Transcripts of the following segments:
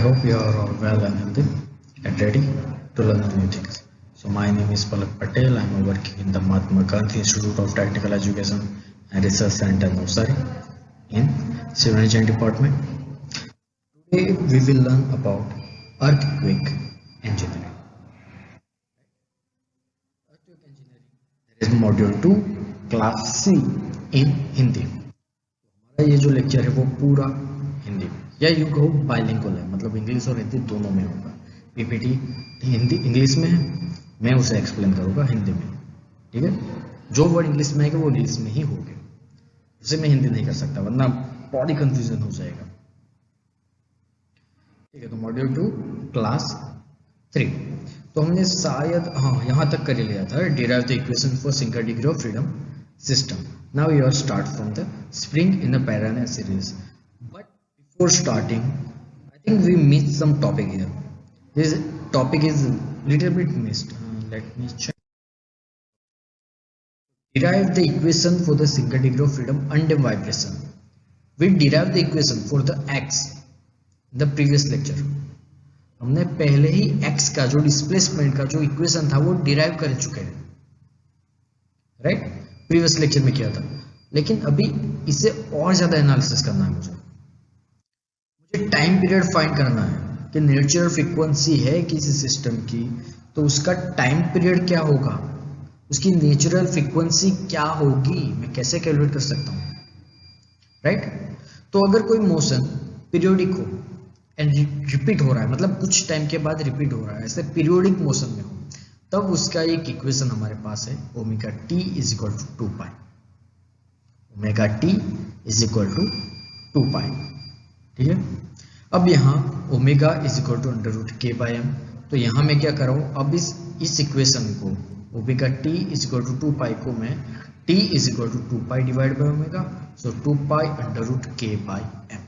hope you are all well and healthy and ready to learn new things. So my name is Palak Patel. I am working in the Mahatma Gandhi Institute of Technical Education and Research Center, Navsari, in Civil Engineering Department. Today we will learn about earthquake engineering. Earthquake engineering. There is module 2, class C in Hindi. हमारा ये जो lecture है वो पूरा हिंदी में या you कहो bilingual है, मतलब इंग्लिश और हिंदी दोनों में होगा। पीपीटी हिंदी इंग्लिश में है, मैं उसे एक्सप्लेन करूँगा हिंदी में, ठीक है। जो वर्ड इंग्लिश में है वो इंग्लिश में ही होंगे, उसे मैं हिंदी नहीं कर सकता वरना बहुत ही कंफ्यूजन हो जाएगा, ठीक है। तो मॉड्यूल 2 क्लास 3 तो हमने शायद यहाँ तक कर लिया था, derive the equation for single degree of freedom system. Now you are start from the spring in the parallel series. But before starting, I think we missed some topic here. This topic is little bit missed. Let me check. Derive the equation for the single degree of freedom under vibration. We derived the equation for the x in the previous lecture. हमने पहले ही x का जो displacement का जो equation था वो derive कर चुके हैं, राइट, प्रीवियस लेक्चर में किया था। लेकिन अभी इसे और ज्यादा एनालिसिस करना है, मुझे टाइम पीरियड फाइंड करना है कि नेचुरल फ्रीक्वेंसी है किसी सिस्टम की, तो उसका टाइम पीरियड क्या होगा, उसकी नेचुरल फ्रीक्वेंसी क्या होगी, मैं कैसे कैलकुलेट कर सकता हूँ, राइट। तो अगर कोई मोशन पीरियोडिक हो एंड रिपीट हो रहा है, मतलब कुछ टाइम के बाद रिपीट हो रहा है, ऐसे पीरियोडिक मोशन में हो, तब उसका एक इक्वेशन हमारे पास है, omega T is equal to 2 pi, omega T is equal to 2 pi, ठीक है। अब यहाँ omega is equal to under root के बाय एम, तो यहाँ मैं क्या कर रहा हूँ, अब इस इक्वेशन को omega T is equal to 2 pi को मैं t is equal to 2 pi divide by omega, so 2 pi under root के by m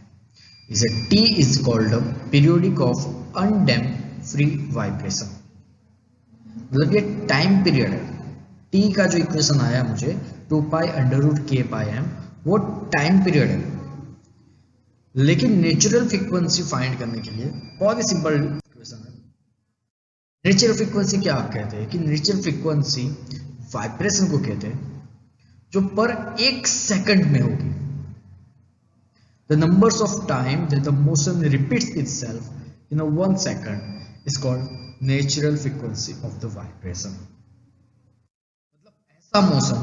is a t is called a periodic of undamped free vibration. मतलब ये time period है, T का जो equation आया मुझे 2 पाई अंडर रूट के by M, वो टाइम पीरियड है। लेकिन नेचुरल फ्रीक्वेंसी फाइंड करने के लिए बहुत ही सिंपल इक्वेशन है। नेचुरल फ्रीक्वेंसी क्या आप कहते हैं कि नेचुरल फ्रीक्वेंसी वाइब्रेशन को कहते हैं जो पर 1 सेकंड में होगी। The numbers of time that the motion repeats itself in 1 second is called natural frequency of the vibration. मतलब ऐसा मोशन,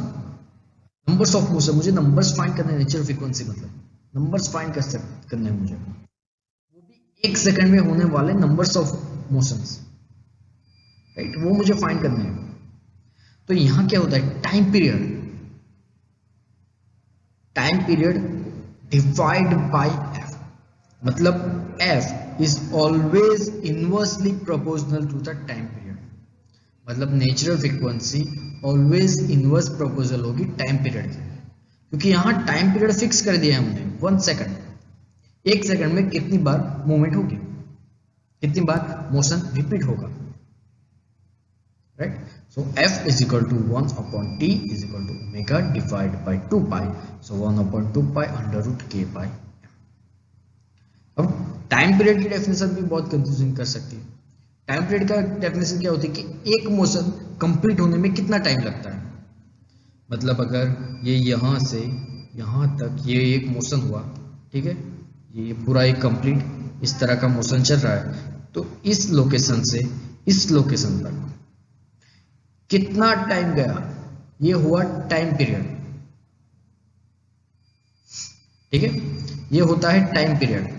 नंबर्स ऑफ मोशन, मुझे नंबर्स फाइंड करने हैं, नेचुरल फ्रीक्वेंसी मतलब नंबर्स फाइंड करने हैं मुझे, वो भी 1 सेकंड में होने वाले नंबर्स ऑफ मोशंस, राइट, वो मुझे फाइंड करने हैं। तो यहां क्या होता है, time period divide by f, मतलब f is always inversely proportional to the time period, मतलब natural frequency always inverse proportional होगी टाइम पीरियड के, क्योंकि यहाँ टाइम पीरियड फिक्स कर दिया है हमने 1 सेकंड। 1 सेकंड में कितनी बार मूवमेंट होगी, कितनी बार मोशन रिपीट होगा, right. So f is equal to 1 upon t is equal to omega divide by 2 pi, so 1 upon 2 pi under root k by. अब टाइम पीरियड की डेफिनेशन भी बहुत कंफ्यूजिंग कर सकती है। टाइम पीरियड का डेफिनेशन क्या होती है कि एक मोशन कंप्लीट होने में कितना टाइम लगता है, मतलब अगर ये यहाँ से यहाँ तक ये एक मोशन हुआ, ठीक है, ये पूरा एक कंप्लीट इस तरह का मोशन चल रहा है, तो इस लोकेशन से इस लोकेशन तक कितना टाइम गया, ये हुआ टाइम पीरियड, ठीक है, ये होता है टाइम पीरियड।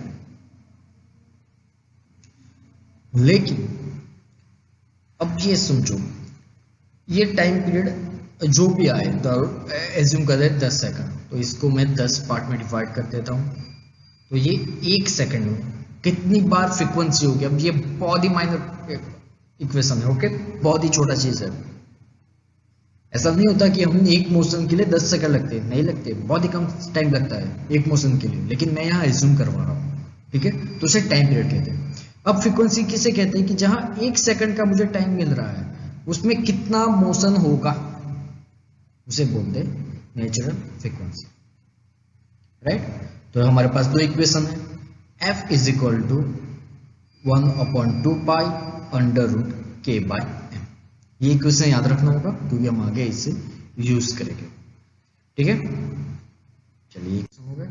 लेकिन अब ये समझो, ये टाइम पीरियड जो भी आए, एज्यूम कर रहे 10 सेकंड, तो इसको मैं 10 पार्ट में डिवाइड कर देता हूँ, तो ये 1 सेकंड में कितनी बार फ्रीक्वेंसी होगी। अब ये बहुत ही माइनर इक्वेशन है, ओके, बहुत ही छोटा चीज है। ऐसा नहीं होता कि हम एक मोशन के लिए 10 सेकंड लगते हैं, नहीं लगते, बहुत ही कम टाइम लगता है एक मोशन के लिए, लेकिन मैं यहाँ एज्यूम करवा रहा हूँ, ठीक है, तो उसे टाइम पीरियड कहते हैं। अब फ्रीक्वेंसी किसे कहते हैं कि जहां 1 सेकंड का मुझे टाइम मिल रहा है उसमें कितना मोशन होगा, उसे बोलते हैं नेचुरल फ्रीक्वेंसी, राइट। तो हमारे पास दो इक्वेशन है, f is equal to 1/2 pi under root K by M. ये इक्वेशन याद रखना होगा क्योंकि हम आगे इसे यूज करेंगे। ठीक है, चलिए हो गया।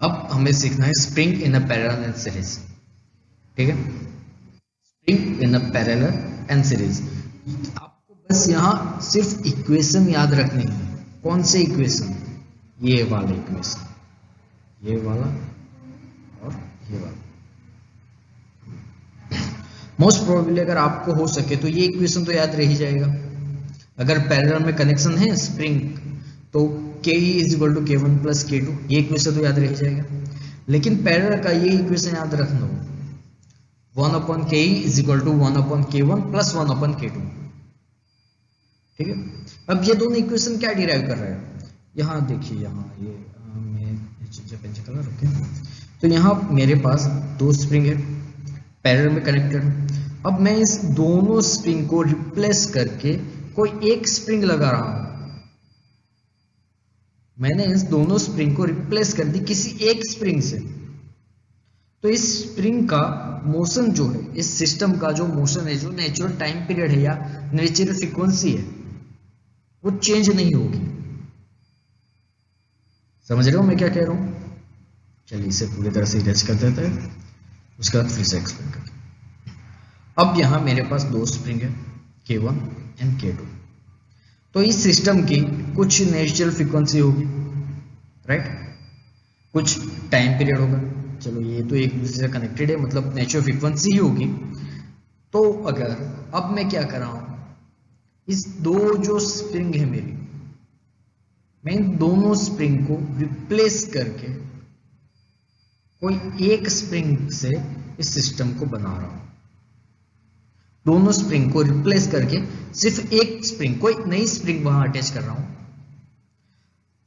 अब हमें सीखना है spring in a parallel and series. ठीक है, spring in a parallel and series. आपको बस यहाँ सिर्फ इक्वेशन याद रखनी है। कौन से इक्वेशन? ये वाले इक्वेशन, ये वाला और ये वाला। मोस्ट प्रोबेबली अगर आपको हो सके तो ये इक्वेशन तो याद रह ही जाएगा। अगर पैरेलल में कनेक्शन है स्प्रिंग तो के इज इक्वल टू के वन प्लस के टू, ये इक्वेशन तो याद रह जाएगा। लेकिन पैरेलल का ये इक्वेशन याद रखना हो, 1/ke is equal to 1/k1 plus 1/k2। ठीक है, अब ये दोनों इक्वेशन क्या डिराइव कर रहे हैं? यहाँ देखिए, यहाँ ये मैं कलर रखें तो यहाँ मेरे पास दो स्प्रिंग है पैरेलल में कनेक्टेड। अब मैं इस दोनों स्प्रिंग को रिप्लेस करके कोई एक स्प्रिंग लगा रहा हूं। मैंने इस दोनों स्प्रिंग को रिप्लेस कर दी किसी एक स्प्रिंग से, तो इस स्प्रिंग का मोशन जो है, इस सिस्टम का जो मोशन है, जो नेचुरल टाइम पीरियड है या नेचुरल फ्रीक्वेंसी है, वो चेंज नहीं होगी। समझ रहे हो मैं क्या कह रहा हूं? चलिए इसे पूरी तरह से इरेज कर देते हैं, उसके बाद फिर से एक्सप्लेन करते हैं। अब यहां मेरे पास दो स्प्रिंग है K1 एंड K2। तो इस सिस्टम की कुछ नेचुरल फ्रीक्वेंसी होगी, राइट, कुछ टाइम पीरियड होगा। चलो ये तो एक दूसरे से कनेक्टेड है, मतलब नेचुरल फ्रीक्वेंसी ही होगी। तो अगर अब मैं क्या कर रहा हूं, इस दो जो स्प्रिंग है मेरी, मैं इन दोनों स्प्रिंग को रिप्लेस करके कोई एक स्प्रिंग से इस सिस्टम को बना रहा हूं। दोनों स्प्रिंग को रिप्लेस करके सिर्फ एक स्प्रिंग, कोई नई स्प्रिंग वहां अटैच कर रहा हूं।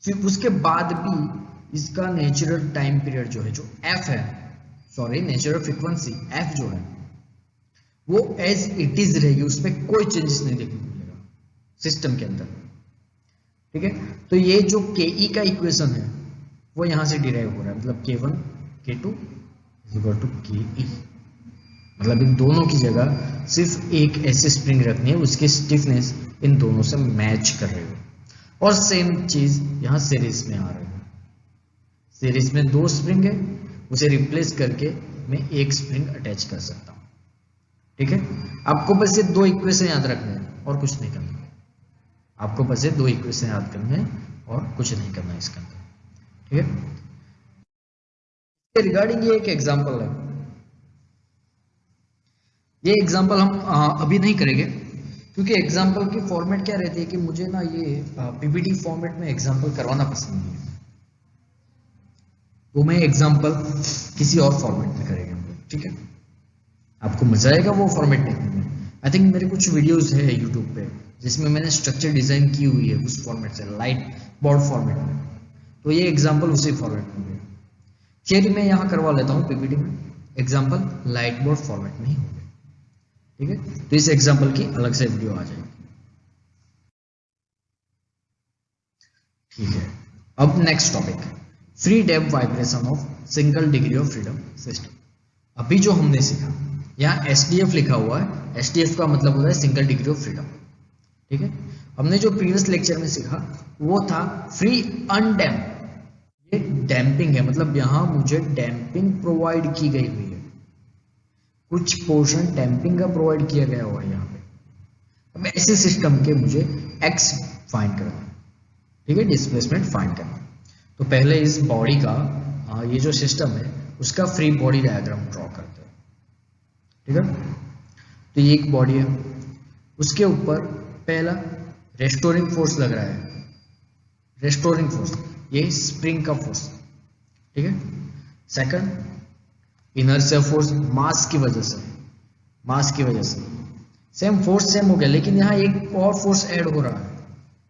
फिर उसके बाद भी इसका नेचुरल टाइम पीरियड जो है, जो f है, सॉरी नेचुरल फ्रीक्वेंसी f जो है, वो एज इट इज रहेगी, उसमें कोई चेंजेस नहीं देखने को मिलेगा सिस्टम के अंदर। ठीक है, तो ये जो ke का इक्वेशन है वो यहां से डिराइव हो रहा है, मतलब k1 k2 is equal to ke। मतलब इन दोनों की जगह सिर्फ एक ऐसे स्प्रिंग रखनी है, उसकी स्टिफनेस इन दोनों से मैच कर रही हो। और सेम चीज यहां सीरीज में आ रही है। सीरीज में दो स्प्रिंग है, उसे रिप्लेस करके मैं एक स्प्रिंग अटैच कर सकता हूं। ठीक है, आपको बस ये दो इक्वेशन याद रखने हैं और कुछ नहीं करना है। आपको बस ये दो इक्वेशन याद करने हैं और कुछ नहीं करना है इसके अंदर। ठीक है, रिगार्डिंग ये एक एग्जांपल है। ये एग्जांपल हम अभी नहीं करेंगे क्योंकि एग्जांपल की फॉर्मेट क्या रहती है कि मुझे ना ये पीपीटी फॉर्मेट में एग्जांपल करवाना पसंद नहीं है, तो मैं एग्जांपल किसी और फॉर्मेट में करेंगे हम लोग। ठीक है, आपको मजा आएगा वो फॉर्मेट देखने में। आई थिंक मेरे कुछ वीडियोस है यूट्यूब पे जिसमें मैंने स्ट्रक्चर डिजाइन की हुई है उस फॉर्मेट से, लाइट बोर्ड फॉर्मेट में। तो ये एग्जांपल उसी फॉर्मेट में है। थियरी में यहाँ करवा लेता हूँ पीपीटी में, एग्जांपल लाइट बोर्ड फॉर्मेट में ही होगा। ठीक है, तो इस एग्जांपल की अलग से वीडियो आ जाएगी। ठीक है, अब next topic, free damp vibration of single degree of freedom system. अभी जो हमने सीखा, यहाँ एसडीएफ लिखा हुआ है, एसडीएफ का मतलब होता है सिंगल डिग्री ऑफ फ्रीडम। ठीक है, हमने जो प्रीवियस लेक्चर में सीखा वो था फ्री अनडैम्प। ये डैम्पिंग है, मतलब यहां मुझे डैम्पिंग प्रोवाइड की गई हुई है, कुछ पोर्शन डैम्पिंग का प्रोवाइड किया गया हुआ है यहाँ पे। अब ऐसे सिस्टम के मुझे एक्स फाइंड करना है। ठीक है, डिस्प्लेसमेंट फाइंड करना। तो पहले इस बॉडी का ये जो सिस्टम है उसका फ्री बॉडी डायग्राम ड्रॉ करते हैं। ठीक है, तो ये एक बॉडी है, उसके ऊपर पहला रेस्टोरिंग फोर्स लग रहा है, रेस्टोरिंग फोर्स, ये स्प्रिंग का फोर्स। ठीक है, सेकंड इनर्शिया फोर्स, मास की वजह से, मास की वजह से सेम फोर्स सेम हो गया, लेकिन यहाँ एक और फोर्स ऐड हो रहा है,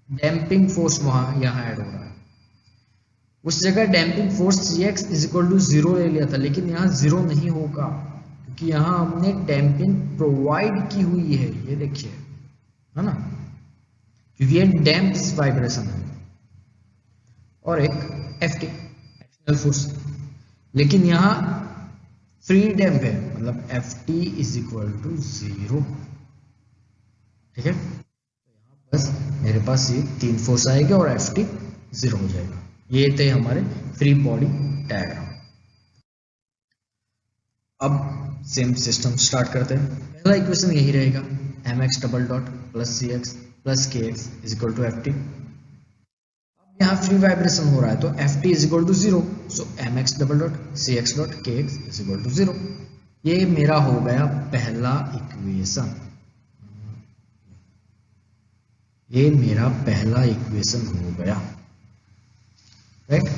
डैम्पिंग फोर्स वहां यहाँ ऐड हो रहा है। उस जगह damping force Gx is equal to 0 ले लिया था, लेकिन यहाँ 0 नहीं होगा क्योंकि यहाँ हमने डैम्पिंग प्रोवाइड की हुई है, ये देखिए, है ना, क्योंकि ये डैम्प वाइब्रेशन है। और एक Ft एक्सटर्नल फोर्स, लेकिन यहाँ फ्री डैम्प है, मतलब F T is equal to 0। ठीक है, बस मेरे पास ये 3 फोर्स आएगा और एफ टी 0 हो जाएगा। ये थे हमारे फ्री बॉडी डायग्राम। अब सेम सिस्टम स्टार्ट करते हैं। पहला इक्वेशन यही रहेगा, m x double dot plus c x plus k x is equal to f t. अब यहाँ फ्री वाइब्रेशन हो रहा है तो f T is equal to 0, so m x double dot C x dot k x is equal to 0। ये मेरा हो गया पहला इक्वेशन, ये मेरा पहला इक्वेशन हो गया, राइट।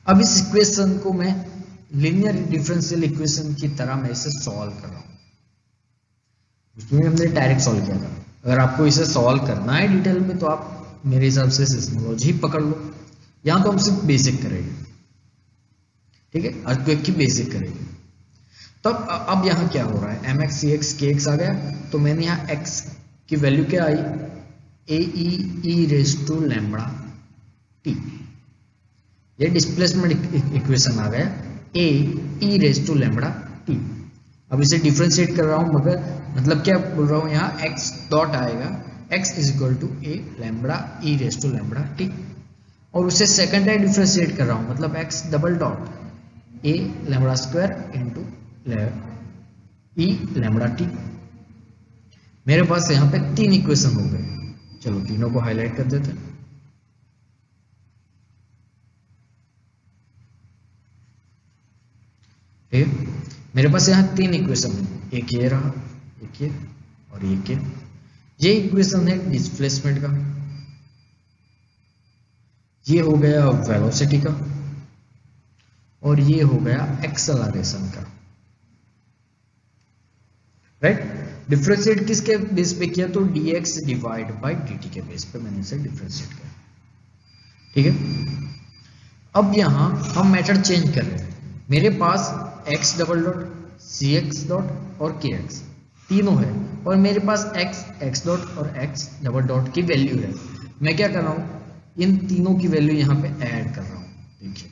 अब इस इक्वेशन को मैं लीनियर डिफरेंशियल इक्वेशन की तरह मैं इसे सॉल्व कर रहा हूं। उसमें हमने डायरेक्ट सॉल्व किया था। अगर आपको इसे सॉल्व करना है डिटेल में तो आप मेरे हिसाब से सिस्मोलॉजी पकड़ लो। यहां तो हम सिर्फ बेसिक करेंगे, ठीक है, अर्थक्वेक की बेसिक करेंगे। तो अब यहां क्या हो रहा है, एम एक्स सी एक्स के एक्स आ गया, तो मैंने यहाँ एक्स की वैल्यू क्या आई, ए ई रेज टू लैम्बडा टी। ये डिस्प्लेसमेंट इक्वेशन आ गया, ए ई रेज टू लैम्बडा टी। अब इसे डिफरेंशिएट कर रहा हूं, मगर मतलब क्या बोल रहा हूं, यहाँ एक्स डॉट आएगा, X is equal to A lambda E raise to lambda T, और उसे सेकंड टाइम डिफरेंशिएट कर रहा हूं, मतलब X double dot A lambda square into E lambda T. मेरे पास यहाँ पे 3 इक्वेशन हो गए। चलो तीनों को हाईलाइट कर देते हैं। मेरे पास यहाँ 3 इक्वेशन है, एक ये रहा, एक ये और एक ये इक्वेशन है डिस्प्लेसमेंट का, ये हो गया वेलोसिटी का, और ये हो गया एक्सेलरेशन का, राइट। डिफरेंशिएट किसके बेस पे किया, तो dx डिवाइड बाय dt के बेस पे मैंने इसे डिफरेंशिएट किया, ठीक है। अब यहां हम मेथड चेंज कर रहे हैं। मेरे पास x डबल डॉट सी एक्स डॉट और के एक्स तीनों है, और मेरे पास x डॉट और x डबल डॉट की वैल्यू है। मैं क्या कर रहा हूं, इन तीनों की वैल्यू यहां पे ऐड कर रहा हूं। देखिए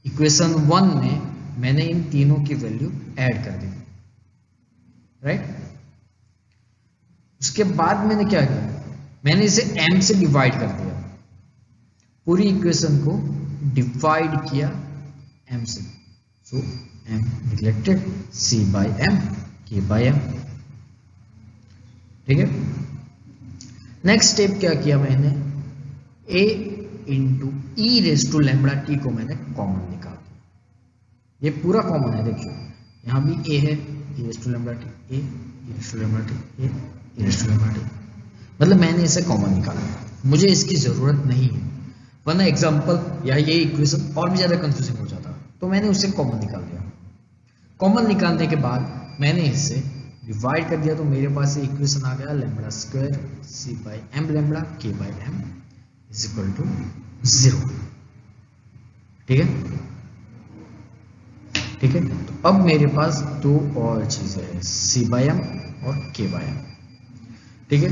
इक्वेशन 1 में मैंने इन तीनों की वैल्यू ऐड कर दी, राइट। उसके बाद मैंने क्या किया, मैंने इसे m से डिवाइड कर दिया, पूरी इक्वेशन को डिवाइड किया m से, so m neglected, c by m, k by m, ठीक है। नेक्स्ट स्टेप क्या किया मैंने, a into E raise to lambda T को मैंने कॉमन निकाल दिया। ये पूरा कॉमन है, देखिए यहाँ भी a है, e raise to lambda T, a e raise to lambda T, a e raise to lambda T, मतलब मैंने इसे कॉमन निकाला, मुझे इसकी जरूरत नहीं है, वरना एग्जांपल या ये इक्वेशन और भी ज्यादा कंफ्यूजिंग हो जाता, तो मैंने उसे कॉमन निकाल दिया। कॉमन निकालने के बाद मैंने इसे डिवाइड कर दिया, तो मेरे पास ये इक्वेशन आ गया lambda square c by m lambda k by m is equal to 0, ठीक है, ठीक है। तो अब मेरे पास 2 और चीजें हैं, c बाय m और k बाय m, ठीक है।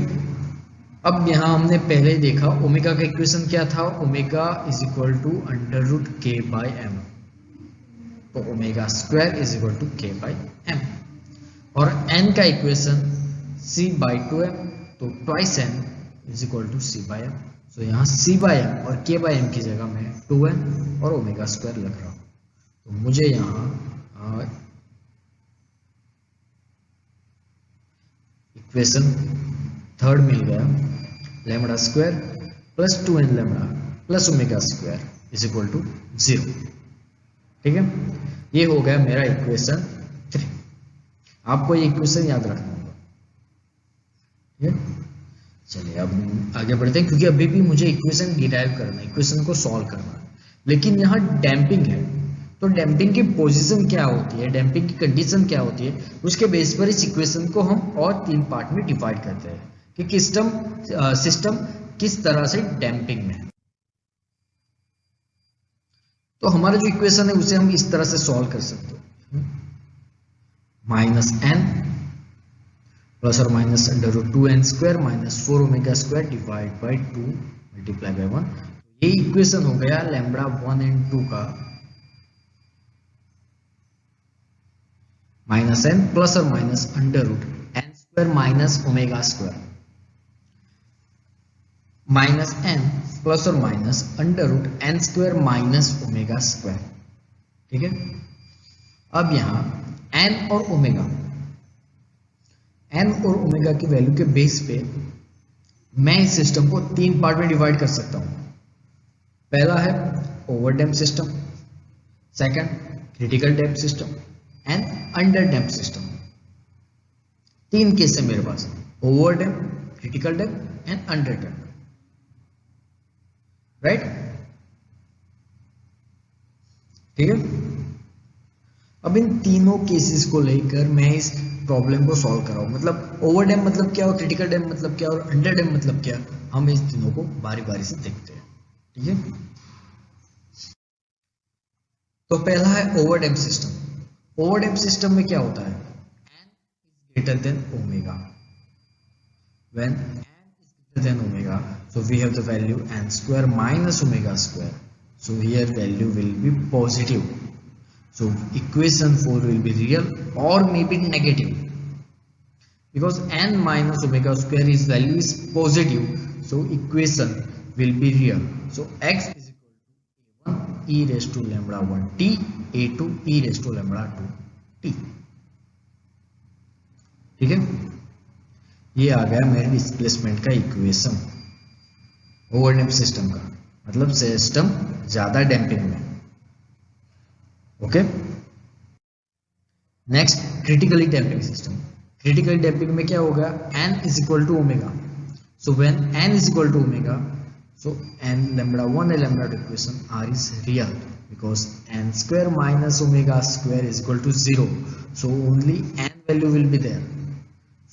अब यहाँ हमने पहले देखा ओमेगा का इक्वेशन क्या था, omega is equal to under root के बाय एम, तो omega square is equal to K by M, और n का इक्वेशन c बाय 2m, तो twice n is equal to c by m, तो यहाँ c बाय m और k by m की जगह मैं 2n और ओमेगा स्क्वायर लग रहा हूँ, तो मुझे यहाँ इक्वेशन थर्ड मिल गया, lambda square plus 2n lambda plus omega square is equal to 0, ठीक है। ये हो गया मेरा इक्वेशन 3। आपको ये इक्वेशन याद रखना होगा, ठीक है। चलिए अब आगे बढ़ते हैं, क्योंकि अभी भी मुझे इक्वेशन डिराइव करना है, इक्वेशन को सॉल्व करना है, लेकिन यहाँ डैम्पिंग है, तो डैम्पिंग की पोजीशन क्या होती है, डैम्पिंग की कंडीशन क्या होती है, उसके बेस पर इस इक्वेशन को हम और 3 पार्ट में डिवाइड करते हैं कि सिस्टम किस तरह से डैम्पिंग में है। तो हमारा जो इक्वेशन है उसे हम इस तरह से सॉल्व कर सकते हैं, माइनस n प्लस और minus under root 2n square minus 4 omega square divide by 2 multiply by 1। ये इक्वेशन हो गया लैम्बडा 1 एंड 2 का माइनस एन प्लस और minus under root n square minus omega square, minus n plus और minus under root n square minus omega square. ठीक है, अब यहां एन और ओमेगा की वैल्यू के बेस पे मैं इस सिस्टम को 3 पार्ट में डिवाइड कर सकता हूं। पहला है overdamp system, second critical damp system and under damp system. 3 case है मेरे पास, overdamp, critical damp and under damp, right. ठीक है, अब इन तीनों केसेस को लेकर मैं इस प्रॉब्लम को सॉल्व कर रहा हूं। मतलब ओवरडैम्प मतलब क्या और क्रिटिकल डैम्प मतलब क्या और अंडर डैम्प मतलब क्या, हम इस तीनों को बारी बारी से देखते हैं। ठीक है, तो पहला है ओवरडैम्प सिस्टम। ओवरडैम्प सिस्टम में क्या होता है, n is greater than omega. When n is greater than omega, so we have the value n square minus omega square. So here value will be positive. So equation 4 will be real or maybe negative. Because n minus omega square is value is positive, so equation will be real. So x is equal to a1 e raised to lambda 1 t, a2 e raised to lambda 2 t. ठीक है, ये आ गया मेरे displacement का equation ओवरडैम्प system का, मतलब system ज्यादा damping में। Okay, next critically damping system. Critically damping में क्या होगा, n is equal to omega. So when n is equal to omega, so n lambda 1 and lambda 2 equation r is real because n square minus omega square is equal to 0. So only n value will be there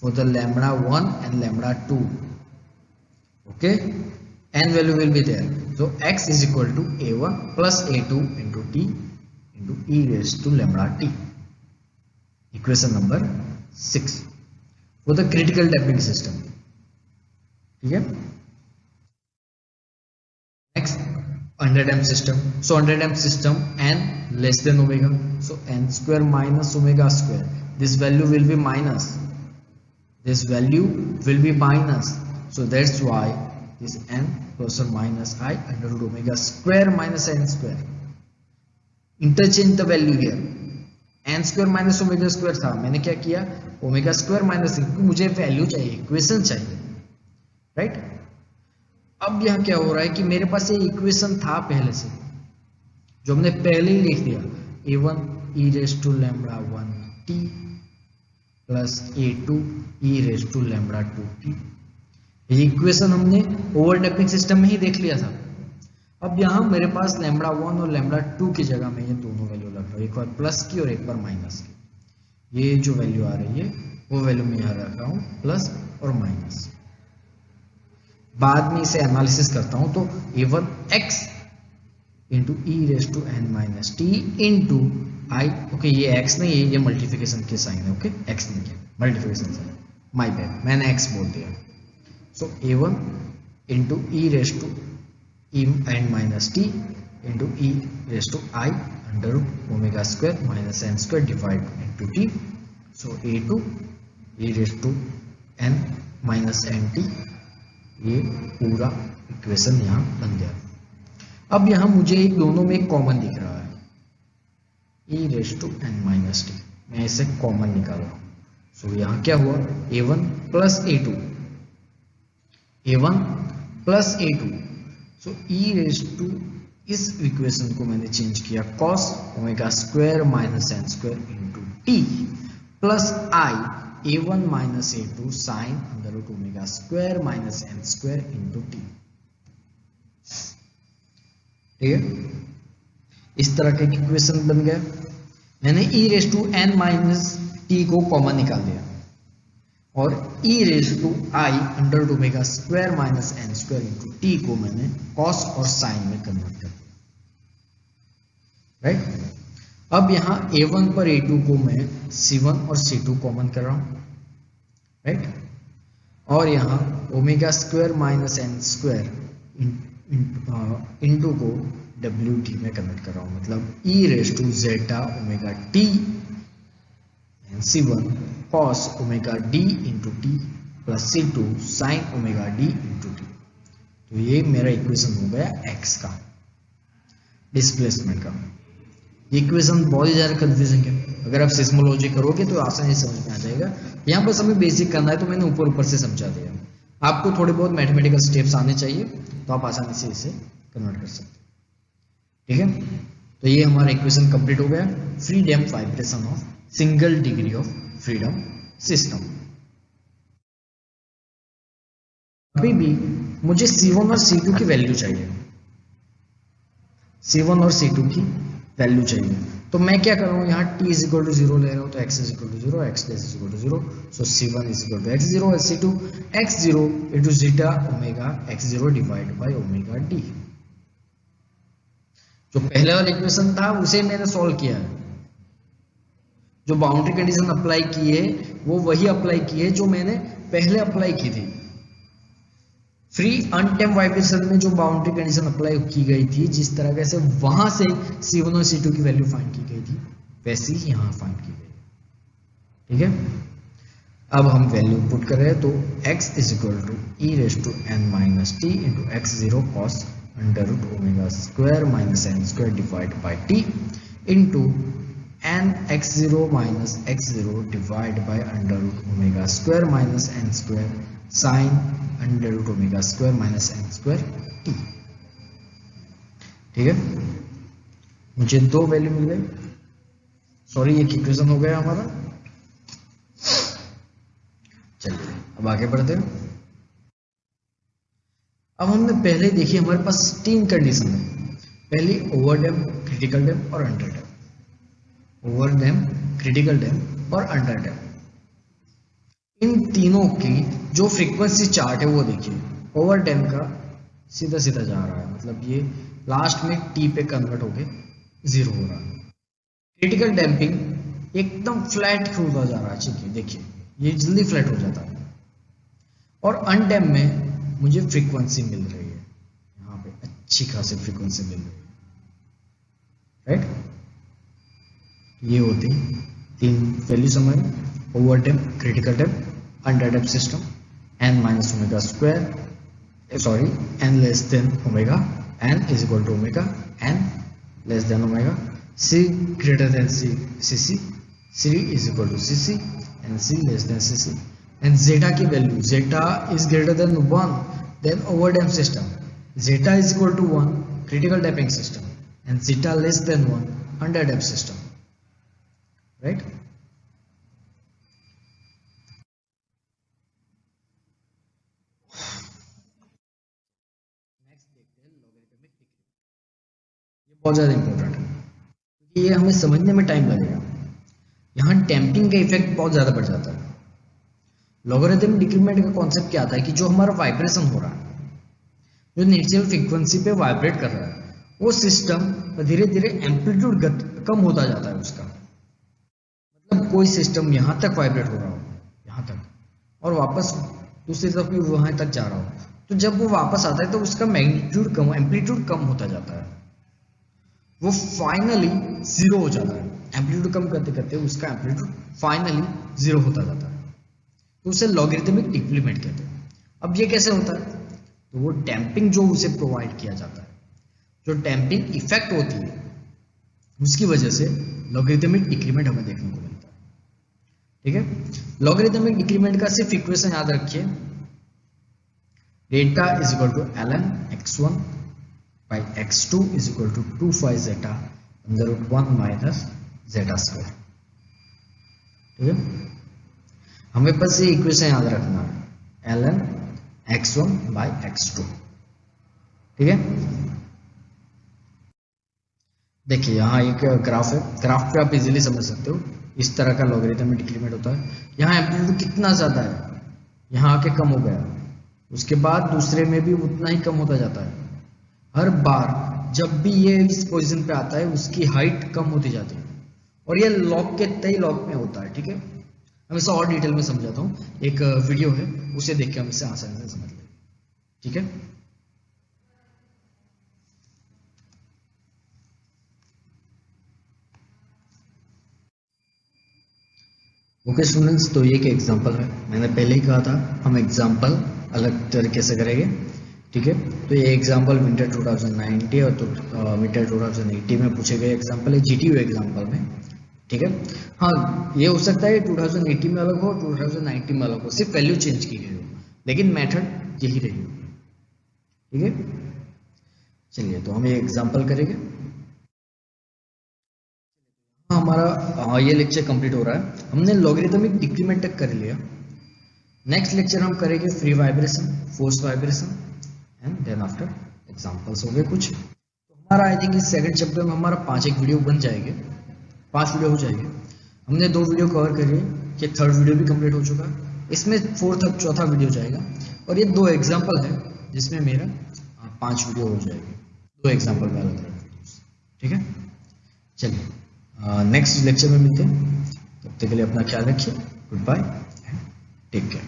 for the lambda 1 and lambda 2. Okay, n value will be there. So x is equal to a1 plus a2 into t into e raised to lambda t. Equation number 6 for the critical damping system. ठीक है, next underdamped system. So underdamped system n less than omega, so n square minus omega square, this value will be minus, this value will be minus, so that's why this n plus or minus I under root omega square minus n square. Interchange the value here, n square minus omega square था, मैंने क्या किया omega square minus, मुझे value चाहिए, equation चाहिए, right. अब यहां क्या हो रहा है कि मेरे पास ये इक्वेशन था पहले से, जो हमने पहले ही लिख दिया, a1 e raised to lambda 1 t plus a2 e raised to lambda 2 t। ये इक्वेशन हमने ओवरडैम्पिंग सिस्टम में ही देख लिया था। अब यहां मेरे पास लैम्बडा 1 और लैम्बडा 2 की जगह में ये दोनों वैल्यू लग रहा है, एक बार प्लस की और एक बार माइनस की। ये जो वैल्यू आ रही है वो वैल्यू मैं यहां रख रहा हूं, प्लस और माइनस। बाद में इसे एनालिसिस करता हूं तो a1 x into E raise to N minus T into I. Okay, ये x नहीं है, ये मल्टीप्लिकेशन के साइन है। ओके, x नहीं है, मल्टीप्लिकेशन साइन, माय बैड, मैंने x बोल दिया। So a1 into E raise to E N minus T into E raise to I under root omega square minus N square divide into T. So a2 E raise to N minus N T, ये पूरा equation यहां बन गया। अब यहां मुझे एक दोनों में एक कॉमन दिख रहा है, e raise to N minus T, मैं इसे कॉमन निकाल रहा हूं। सो यहां क्या हुआ, a1 plus a2, a1 plus a2। So e raise to, इस इक्वेशन को मैंने चेंज किया cos omega square minus N square into T plus i a1 minus a2 sine under root omega square minus N square into t. ठीक है, इस तरह का एक इक्वेशन बन गया। मैंने e raise to N minus T को कॉमन निकाल लिया और e raise to I under root omega square minus N square into T को मैंने कॉस और साइन में कन्वर्ट कर दिया, राइट। अब यहां a1 पर a2 को मैं c1 और c2 कॉमन कर रहा हूं, राइट। और यहां omega square minus N square into को WT में कन्वर्ट कर रहा हूं, मतलब e raise to zeta omega T C1 cos omega d into T plus C2 sine omega d into T. तो ये मेरा इक्वेशन हो गया x का डिस्प्लेसमेंट का। ये इक्वेशन बहुत ही ज़्यादा कंफ्यूजिंग है, अगर आप सिस्मोलॉजी करोगे तो आसानी से समझ में आ जाएगा। यहाँ बस हमें बेसिक करना है तो मैंने ऊपर ऊपर से समझा दिया। आपको थोड़े बहुत मैथमेटिकल स्टेप्स आने चाहिए तो आप आसानी से इसे कन्वर्ट कर सकते हैं। ठीक है, तो ये हमारा इक्वेशन कंप्लीट हो गया, free damp vibration of single degree of freedom system. अभी भी मुझे C1 और C2 की वैल्यू चाहिए, C1 और C2 की वैल्यू चाहिए। तो मैं क्या कर रहा हूँ, यहाँ t इज इक्वल टू 0 ले रहा हूँ, तो x is equal to 0, x dash is equal to 0, so C1 is equal to x0 और C2 x0 into zeta omega x0 divide by omega d। जो पहले वाला इक्वेशन था उसे मैंने सॉल्व किया है, जो बाउंड्री कंडीशन अप्लाई की है वो वही अप्लाई की है जो मैंने पहले अप्लाई की थी। फ्री अनटेम वाइब्रेशन में जो बाउंड्री कंडीशन अप्लाई की गई थी, जिस तरह से वहां से C1 और C2 की वैल्यू फाइंड की गई थी, वैसी ही यहाँ फाइंड की गई। ठीक है, अब हम वैल्यू पुट कर रहे हैं, तो x is equal to E raise to N minus T into X zero cos under root omega square minus N square divide by T into N X zero minus X zero divide by under root omega square minus N square sine under root omega square minus N square T. ठीक है, मुझे दो value मिल गई, sorry एक equation हो गया हमारा। चलिए अब आगे बढ़ते हैं। अब हमने पहले देखी हमारे पास तीन कंडीशन है, पहली ओवर डैम, क्रिटिकल डैम और under dam. Over damp, critical dam और अंडर डैम, इन तीनों की जो फ्रीक्वेंसी चार्ट है वो देखिए। ओवर डैम का सीधा सीधा जा रहा है, मतलब ये लास्ट में टी पे कन्वर्ट होके जीरो हो रहा है। क्रिटिकल डैम्पिंग एकदम फ्लैट होता जा रहा है, ठीक है, देखिए ये जल्दी फ्लैट हो जाता है। और अनडैम में मुझे फ्रीक्वेंसी मिल रही है, यहाँ पे अच्छी खासी फ्रीक्वेंसी मिल रही है, राइट। ये होती तीन वैल्यू समझ, over damp, critical damp, under damp system. N minus omega square, sorry n less than omega, n is equal to omega, n less than omega, c greater than c c, c is equal to c and c less than c and zeta की value, zeta is greater than 1 then over damp system, zeta is equal to 1 critical damping system and zeta less than 1 under damp system, right. ये बहुत ज्यादा important है क्योंकि ये हमें समझने में टाइम लगेगा। यहाँ डैम्पिंग का इफेक्ट बहुत ज्यादा बढ़ जाता है। लॉगरिथम डिक्रीमेंट का कॉन्सेप्ट क्या आता है कि जो हमारा वाइब्रेशन हो रहा है, जो नेचुरल फ्रीक्वेंसी पे वाइब्रेट कर रहा है, वो सिस्टम धीरे धीरे एम्पलीट्यूड कम होता जाता है उसका। मतलब कोई सिस्टम यहाँ तक वाइब्रेट हो रहा हो, यहाँ तक, और वापस दूसरी तरफ भी वहां तक जा रहा हो, तो जब वो वापस आता है तो उसका मैग्नीट्यूड कम, एम्पलीट्यूड कम होता जाता है, वो फाइनली जीरो हो जाता है। एम्पलीट्यूड कम करते करते उसका एम्पलीट्यूड फाइनली जीरो होता जाता है, तो उसे लॉगरिथमिक डिक्रीमेंट कहते हैं। अब ये कैसे होता है, तो वो डैम्पिंग जो उसे प्रोवाइड किया जाता है, जो डैम्पिंग इफेक्ट होती है, उसकी वजह से लॉगरिथमिक डिक्रीमेंट हमें देखने को मिलता है। ठीक है, लॉगरिथमिक डिक्रीमेंट का सिर्फ इक्वेशन याद रखिए, डेटा is equal to ln x1 by x2 is equal to 2 phi zeta under root 1 minus zeta square। ठीक है, हमें बस ये इक्वेशन याद रखना है, ln x1 by x2। ठीक है, देखिए यहाँ एक ग्राफ है, ग्राफ पे आप इजीली समझ सकते हो इस तरह का लॉगरिथम में डिक्रीमेंट होता है। यहाँ एम्पलीट्यूड कितना ज्यादा है, यहाँ आके कम हो गया, उसके बाद दूसरे में भी उतना ही कम होता जाता है। हर बार जब भी ये इस पोजीशन पे आता है उसकी हाइट कम होती जाती है, और ये लॉग के तय लॉग में होता है। ठीक है, हम इसे और डिटेल में समझाता हूँ, एक वीडियो है उसे देख के हम इसे आसानी से समझ लेंगे। ठीक है, ओके स्टूडेंट्स, तो ये एक एग्जांपल है, मैंने पहले ही कहा था हम एग्जांपल अलग तरीके से करेंगे, ठीक है। तो ये एग्जांपल विंटर 2090 और तो विंटर 2080 में पूछे गए एग्जांपल है, जीटीयू एग्जांपल में, ठीक है। हाँ, ये हो सकता है 2080 में अलग हो, 2090 में अलग हो, सिर्फ वैल्यू चेंज की गई हो, लेकिन मेथड यही रही हो, ठीक है। चलिए, तो हम ये एग्जांपल करेंगे। हमारा ये लेक्चर कंप्लीट हो रहा है, हमने लॉगरिथमिक डिक्रीमेंट तक कर लिया। नेक्स्ट लेक्चर हम करेंगे free vibration, force vibration and then after examples हो गए कुछ। तो हमारा आई थिंक इस सेकंड चैप्टर में हमारा 5 एक वीडियो बन जाएंगे, 5 वीडियो हो जाएंगे। हमने 2 वीडियो कवर करी, कि थर्ड वीडियो भी कंप्लीट हो चुका है, इसमें चौथा वीडियो जाएगा, और ये 2 एग्जाम्पल है जिसमें मेरा 5 वीडियो हो जाएगी, 2 एग्जाम्पल में अलग अलग वीडियोस, ठीक है। चलिए नेक्स्ट लेक्चर में मिलते हैं, तब तक के लिए अपना ख्याल रखिए, goodbye and take care.